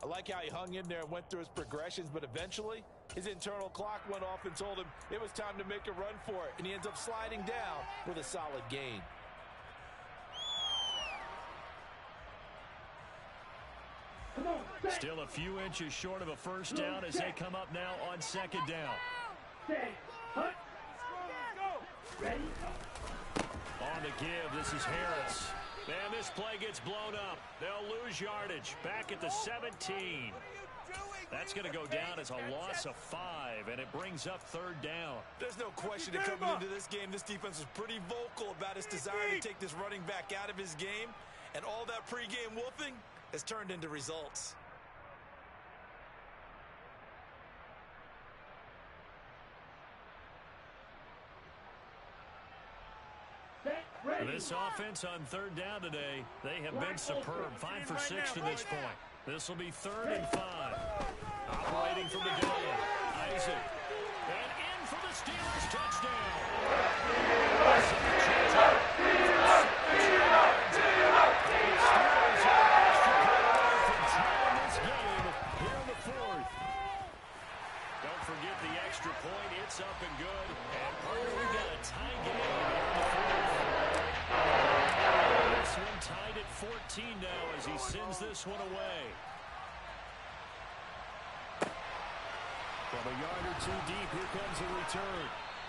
I like how he hung in there and went through his progressions, but eventually his internal clock went off and told him it was time to make a run for it, and he ends up sliding down with a solid gain. Come on. Still a few inches short of a 1st down as they come up now on 2nd down. Set. Hut. Ready. On the give, this is Harris. And this play gets blown up. They'll lose yardage. Back at the 17. That's going to go down as a loss of 5, and it brings up 3rd down. There's no question that coming into this game, this defense was pretty vocal about its desire to take this running back out of his game, and all that pregame wolfing has turned into results. This offense on 3rd down today, they have been superb. 5 for 6 to this point. This will be 3rd and 5. Operating from the gun. Isaac. And in for the Steelers touchdown. Don't forget the extra point. It's up and good. And partner, we've got a tie game here in the 4th. This one tied at 14 now as he sends this one away. From a yard or 2 deep, here comes a return.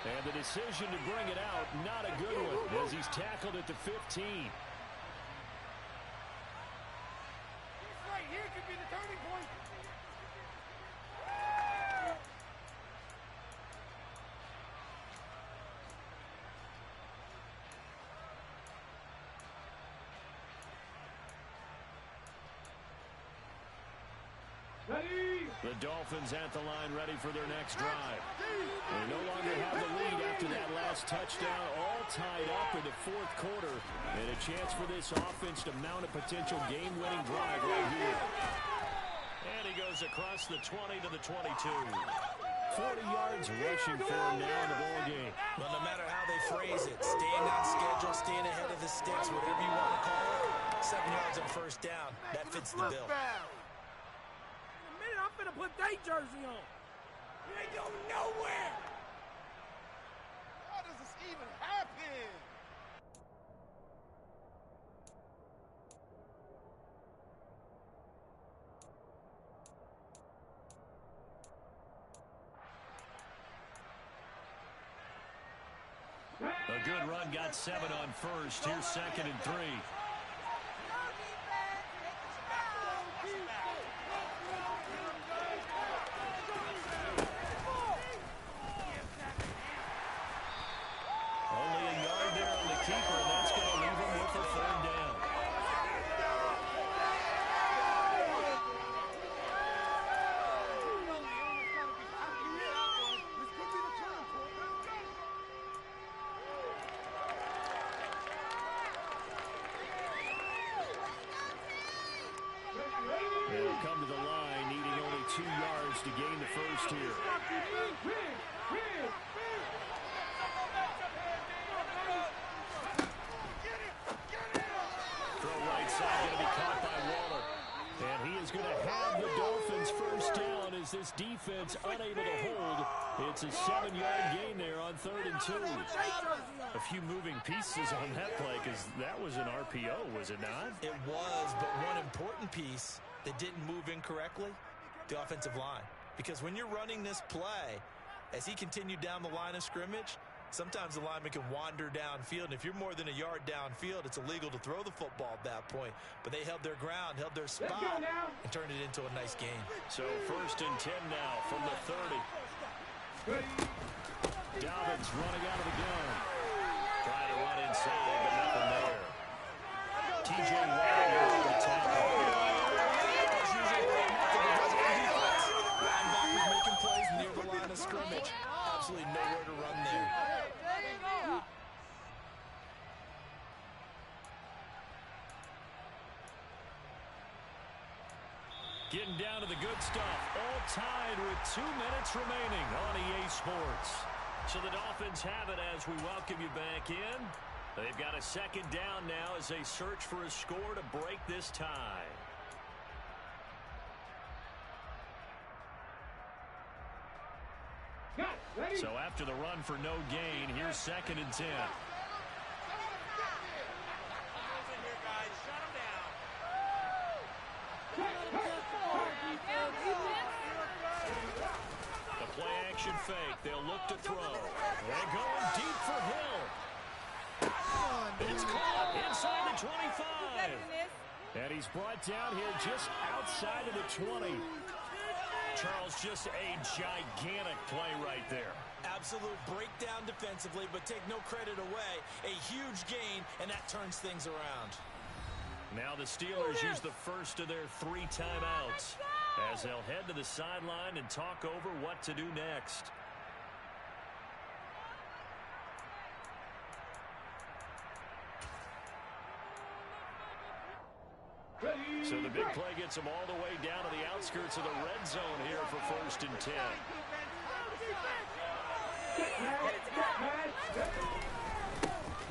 And the decision to bring it out, not a good one, as he's tackled at the 15. Right here could be the turning point. Ready. The Dolphins at the line ready for their next drive. They no longer have the lead after that last touchdown. All tied up in the fourth quarter, and a chance for this offense to mount a potential game-winning drive right here. And he goes across the 20 to the 22. 40 yards rushing for him now in the ball game. Well, no matter how they phrase it, staying on schedule, staying ahead of the sticks, whatever you want to call it, 7 yards on first down, that fits the bill. In a minute, I'm finna put their jersey on. You ain't going nowhere. How does this even happen? A good run got 7 on first. Here's 2nd and 3. Only a yard there on the keeper, and that's going to leave him with a 3rd down. They'll come to the line, needing only 2 yards to gain the first here. Throw right side, going to be caught by Waller. And he is going to have the Dolphins first down as this defense unable to hold. It's a 7-yard gain there on 3rd and 2. A few moving pieces on that play because that was an RPO, was it not? It was, but one important piece that didn't move incorrectly, the offensive line. Because when you're running this play, as he continued down the line of scrimmage, sometimes the lineman can wander downfield, and if you're more than a yard downfield, it's illegal to throw the football at that point. But they held their ground, held their spot, and turned it into a nice game. So 1st and 10 now from the 30. Dobbins running out of the gun. Trying to run inside, but nothing there. T.J. Watt here on the tackle. Linebackers making plays near the line of scrimmage. Absolutely nowhere to run there. Getting down to the good stuff. All tied with 2 minutes remaining on EA Sports. So the Dolphins have it as we welcome you back in. They've got a 2nd down now as they search for a score to break this tie. So after the run for no gain, here's 2nd and 10. The play action fake. They'll look to throw. They're going deep for Hill. It's caught inside the 25. And he's brought down here just outside of the 20. Charles, just a gigantic play right there. Absolute breakdown defensively, but take no credit away. A huge gain, and that turns things around. Now the Steelers use the first of their 3 timeouts as they'll head to the sideline and talk over what to do next. So the big play gets them all the way down to the outskirts of the red zone here for 1st and 10.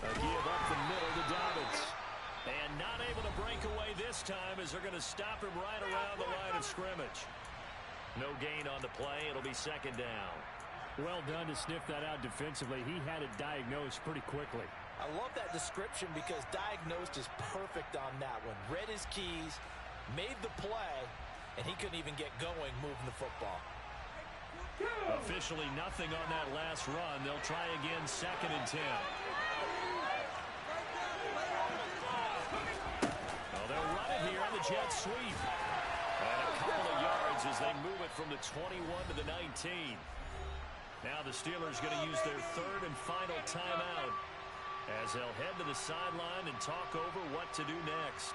A give up the middle to Dobbins. And not able to break away this time as they're going to stop him right around the line of scrimmage. No gain on the play. It'll be 2nd down. Well done to sniff that out defensively. He had it diagnosed pretty quickly. I love that description because diagnosed is perfect on that one. Read his keys, made the play, and he couldn't even get going moving the football. Officially nothing on that last run. They'll try again 2nd and 10. Well, they'll run it here on the jet sweep. And a couple of yards as they move it from the 21 to the 19. Now the Steelers going to use their 3rd and final timeout as they'll head to the sideline and talk over what to do next.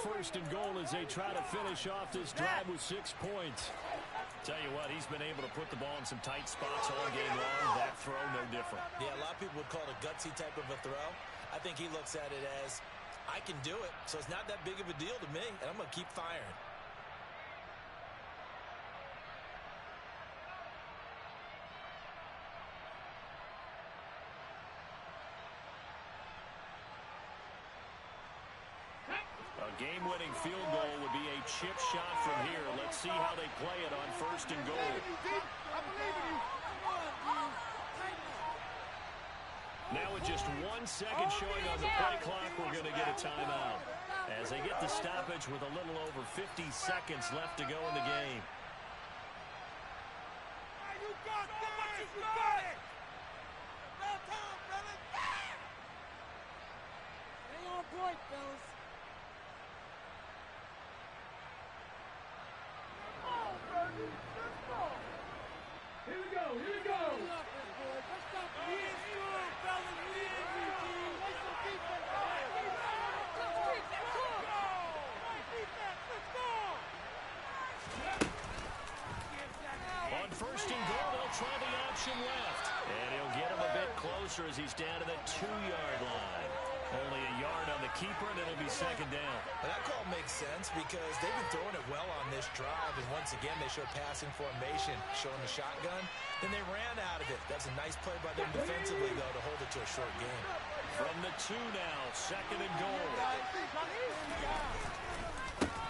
first and goal as they try to finish off this drive with 6 points. Tell you what, he's been able to put the ball in some tight spots all game long. That throw, no different. Yeah, a lot of people would call it a gutsy type of a throw. I think he looks at it as, I can do it, so it's not that big of a deal to me, and I'm going to keep firing. A game-winning field goal would be a chip shot from here. Let's see how they play it on first and goal. Now with just 1 second showing on the play clock, we're going to get a timeout. As they get the stoppage with a little over 50 seconds left to go in the game. You got this! You got it! About time, brother! Stay on point, fellas. Here we go, here we go. On first and goal, they'll try the option left. And he'll get him a bit closer as he's down to the 2-yard line. Only a yard on the keeper, and it'll be second down. And that call makes sense because they've been throwing it well on this drive, and once again they showed passing formation, showing the shotgun. Then they ran out of it. That's a nice play by them defensively, though, to hold it to a short game. From the 2 now, second and goal.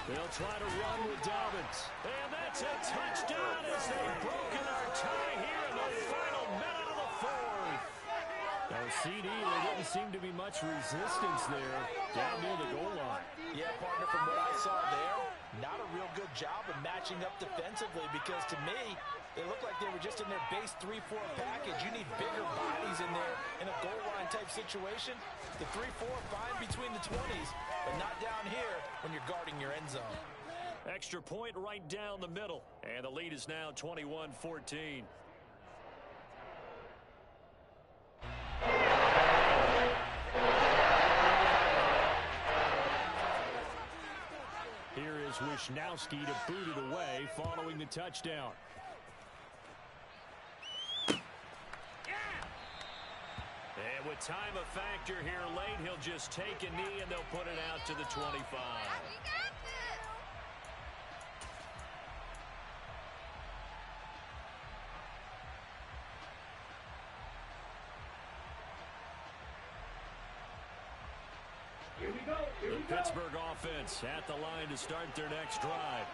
They'll try to run with Dobbins. And that's a touchdown as they've broken our tie here in the final minute of the fourth. Now, CD, there didn't seem to be much resistance there down near the goal line. Yeah, partner, from what I saw there, not a real good job of matching up defensively because to me, they looked like they were just in their base 3-4 package. You need bigger bodies in there in a goal line type situation. The 3-4 fine between the 20s, but not down here when you're guarding your end zone. Extra point right down the middle. And the lead is now 21-14. Here is Wisnowski to boot it away following the touchdown. And with time a factor here late, he'll just take a knee and they'll put it out to the 25. Here we go, here we The go. Pittsburgh offense at the line to start their next drive.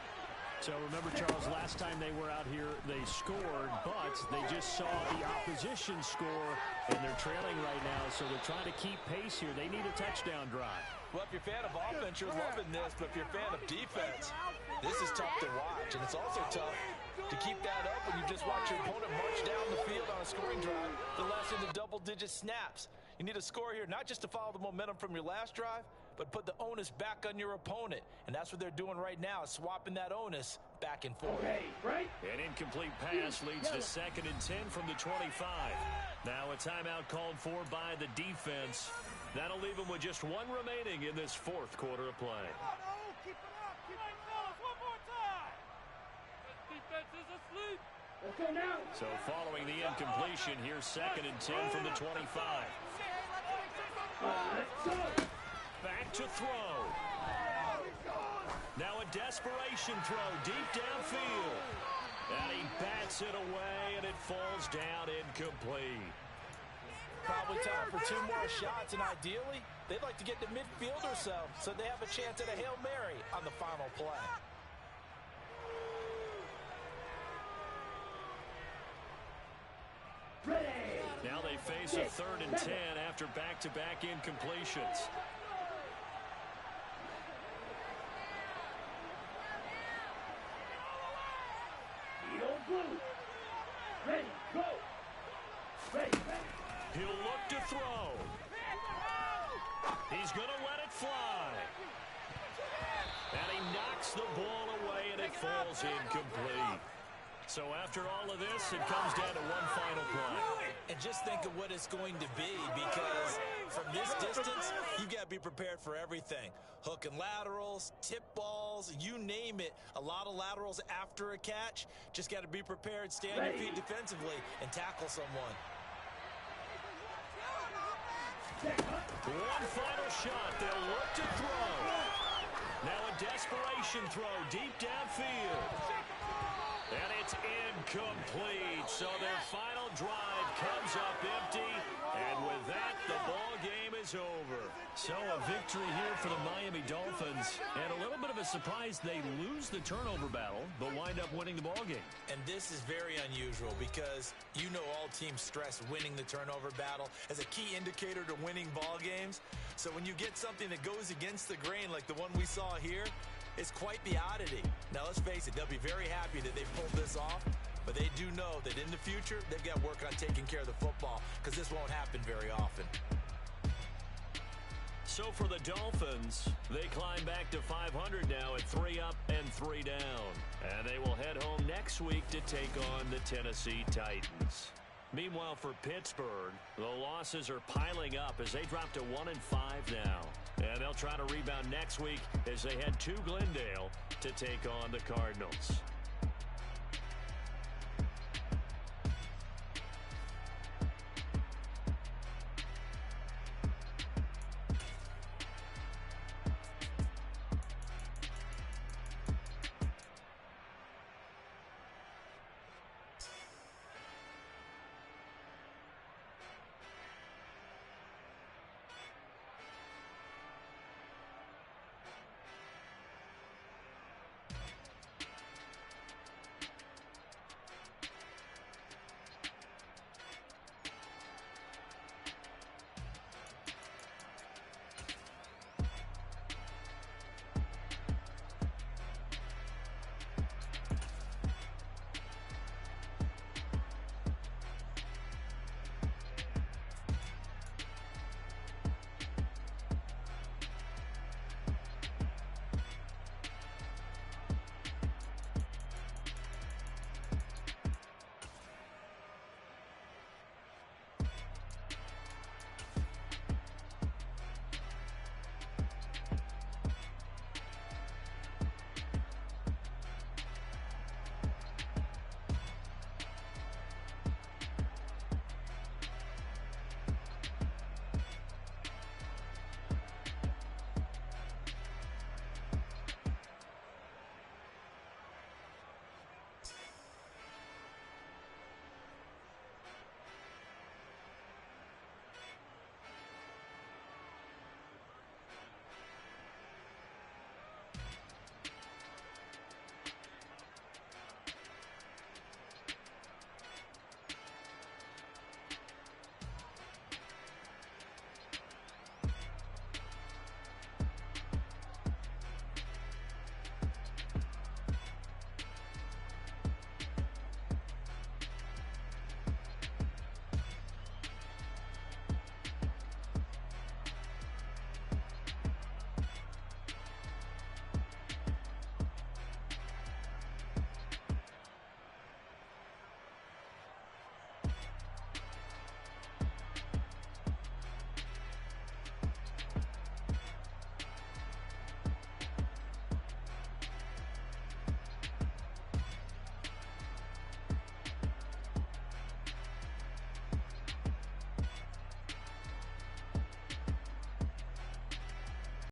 So remember, Charles, last time they were out here, they scored, but they just saw the opposition score, and they're trailing right now, so they're trying to keep pace here. They need a touchdown drive. Well, if you're a fan of offense, you're loving this, but if you're a fan of defense, this is tough to watch, and it's also tough to keep that up when you just watch your opponent march down the field on a scoring drive to less than the double-digit snaps. You need a score here, not just to follow the momentum from your last drive, but put the onus back on your opponent. And that's what they're doing right now, swapping that onus back and forth. Hey, right? An incomplete pass leads to 2nd and 10 from the 25. Now a timeout called for by the defense. That'll leave them with just 1 remaining in this 4th quarter of play. Keep it up, fellas, one more time. This defense is asleep. Let's go now. So following the incompletion, here's 2nd and 10 from the 25. Let's go. Back to throw. Now a desperation throw deep downfield. And he bats it away, and it falls down incomplete. Probably time for 2 more shots, and ideally, they'd like to get to midfield or so they have a chance at a Hail Mary on the final play. Ready. Now they face a 3rd and 10 after back-to-back incompletions. Eagle blue. Ready, go. Ready, ready. He'll look to throw. He's going to let it fly. And he knocks the ball away, and it falls incomplete. So after all of this, it comes down to one final play. And just think of what it's going to be, because from this distance, you got to be prepared for everything. Hook and laterals, tip balls, you name it. A lot of laterals after a catch. Just got to be prepared, stay on your feet defensively, and tackle someone. One final shot. They'll look to throw. Now a desperation throw deep downfield. And it's incomplete. So their final drive comes up empty. And with that, the ball game is over. So a victory here for the Miami Dolphins. And a little bit of a surprise, they lose the turnover battle, but wind up winning the ball game. And this is very unusual because you know all teams stress winning the turnover battle as a key indicator to winning ball games. So when you get something that goes against the grain like the one we saw here, it's quite the oddity. Now, let's face it, they'll be very happy that they pulled this off, but they do know that in the future, they've got to work on taking care of the football because this won't happen very often. So for the Dolphins, they climb back to 500 now at 3 up and 3 down. And they will head home next week to take on the Tennessee Titans. Meanwhile, for Pittsburgh, the losses are piling up as they drop to 1-5 now. And they'll try to rebound next week as they head to Glendale to take on the Cardinals.